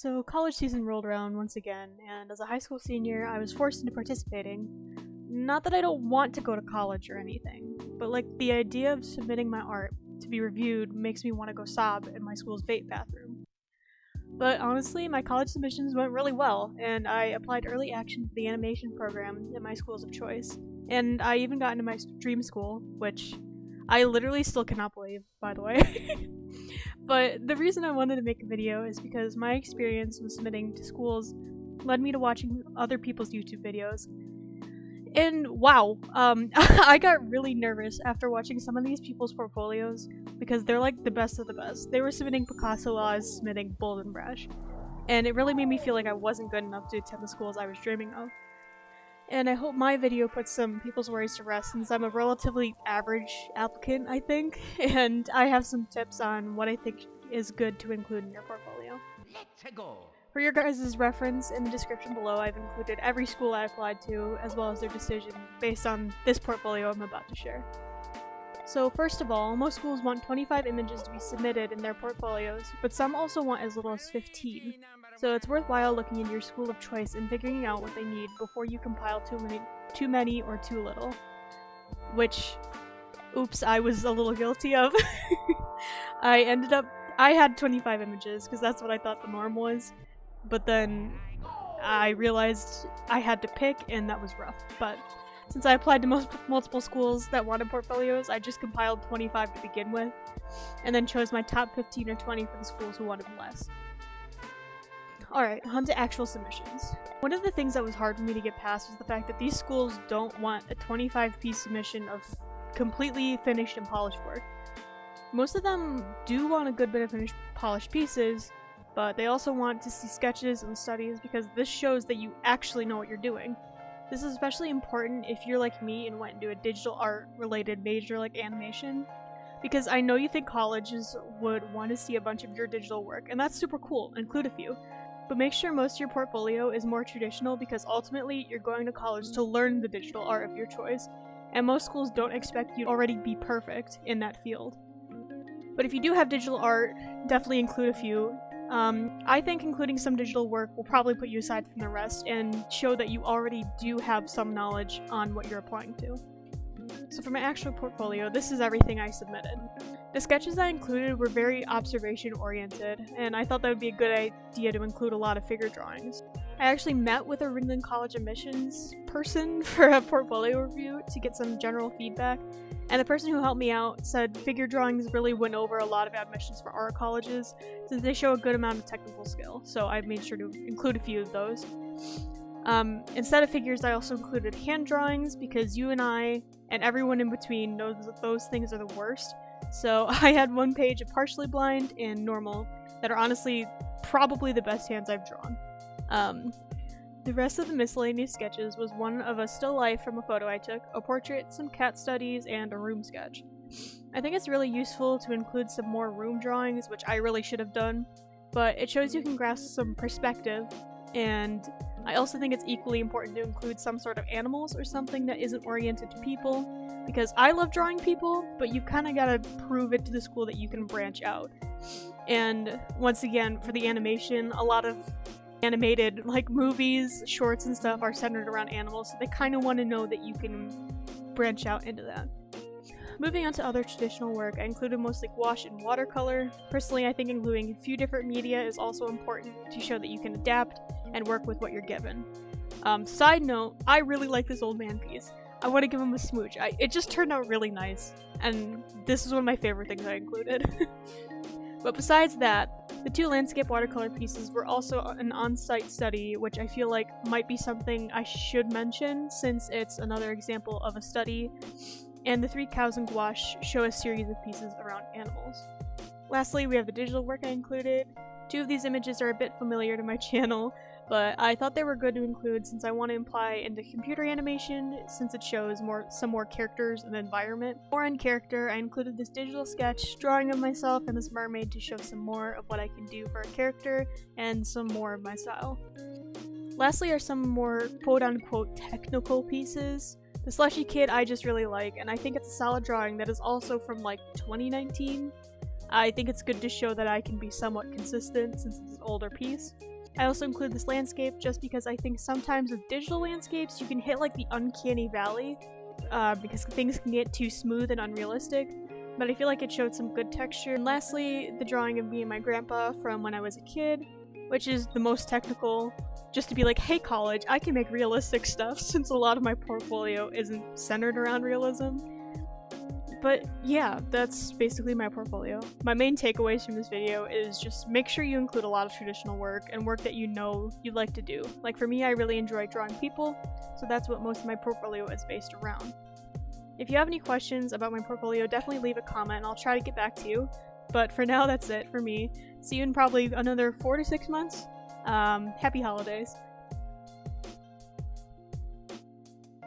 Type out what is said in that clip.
So college season rolled around once again, and as a high school senior, I was forced into participating. Not that I don't want to go to college or anything, but like the idea of submitting my art to be reviewed makes me want to go sob in my school's vape bathroom. But honestly, my college submissions went really well, and I applied early action for the animation program at my schools of choice. And I even got into my dream school, which I literally still cannot believe, by the way. But the reason I wanted to make a video is because my experience with submitting to schools led me to watching other people's YouTube videos. And wow, I got really nervous after watching some of these people's portfolios because they're like the best of the best. They were submitting Picasso while I was submitting Bold and Brash. And it really made me feel like I wasn't good enough to attend the schools I was dreaming of. And I hope my video puts some people's worries to rest since I'm a relatively average applicant, I think, and I have some tips on what I think is good to include in your portfolio. Let's go! For your guys' reference, in the description below I've included every school I applied to, as well as their decision based on this portfolio I'm about to share. So first of all, most schools want 25 images to be submitted in their portfolios, but some also want as little as 15. So it's worthwhile looking into your school of choice and figuring out what they need before you compile too many or too little. Which, oops, I was a little guilty of. I had 25 images because that's what I thought the norm was, but then I realized I had to pick and that was rough. But since I applied to multiple schools that wanted portfolios, I just compiled 25 to begin with, and then chose my top 15 or 20 for the schools who wanted less. Alright, on to actual submissions. One of the things that was hard for me to get past was the fact that these schools don't want a 25-piece submission of completely finished and polished work. Most of them do want a good bit of finished polished pieces, but they also want to see sketches and studies because this shows that you actually know what you're doing. This is especially important if you're like me and went into a digital art related major like animation, because I know you think colleges would want to see a bunch of your digital work, and that's super cool, include a few. But make sure most of your portfolio is more traditional because ultimately you're going to college to learn the digital art of your choice, and most schools don't expect you to already be perfect in that field. But if you do have digital art, definitely include a few. I think including some digital work will probably put you aside from the rest and show that you already do have some knowledge on what you're applying to. So for my actual portfolio, this is everything I submitted. The sketches I included were very observation-oriented, and I thought that would be a good idea to include a lot of figure drawings. I actually met with a Ringling College admissions person for a portfolio review to get some general feedback, and the person who helped me out said figure drawings really win over a lot of admissions for art colleges since they show a good amount of technical skill, so I made sure to include a few of those. Instead of figures, I also included hand drawings because you and I, and everyone in between, knows that those things are the worst. So I had one page of partially blind and normal that are honestly probably the best hands I've drawn. The rest of the miscellaneous sketches was one of a still life from a photo I took, a portrait, some cat studies, and a room sketch. I think it's really useful to include some more room drawings, which I really should have done, but it shows you can grasp some perspective, and I also think it's equally important to include some sort of animals or something that isn't oriented to people, because I love drawing people, but you kind of gotta prove it to the school that you can branch out. And once again, for the animation, a lot of animated like movies, shorts and stuff are centered around animals, so they kind of want to know that you can branch out into that. Moving on to other traditional work, I included mostly gouache and watercolor. Personally, I think including a few different media is also important to show that you can adapt and work with what you're given. Side note, I really like this old man piece. I want to give him a smooch. It just turned out really nice, and this is one of my favorite things I included. But besides that, the two landscape watercolor pieces were also an on-site study, which I feel like might be something I should mention since it's another example of a study, and the 3 cows in gouache show a series of pieces around animals. Lastly, we have the digital work I included. 2 of these images are a bit familiar to my channel, but I thought they were good to include since I want to imply into computer animation since it shows some more characters and environment. More on character, I included this digital sketch drawing of myself and this mermaid to show some more of what I can do for a character and some more of my style. Lastly are some more quote-unquote technical pieces. The slushy kid I just really like, and I think it's a solid drawing that is also from like 2019. I think it's good to show that I can be somewhat consistent since it's an older piece. I also include this landscape just because I think sometimes with digital landscapes you can hit like the uncanny valley because things can get too smooth and unrealistic, but I feel like it showed some good texture. And lastly, the drawing of me and my grandpa from when I was a kid, which is the most technical, just to be like, hey college, I can make realistic stuff since a lot of my portfolio isn't centered around realism. But yeah, that's basically my portfolio. My main takeaways from this video is just make sure you include a lot of traditional work and work that you know you'd like to do. Like for me, I really enjoy drawing people, so that's what most of my portfolio is based around. If you have any questions about my portfolio, definitely leave a comment and I'll try to get back to you. But for now, that's it for me. See you in probably another 4 to 6 months. Happy holidays.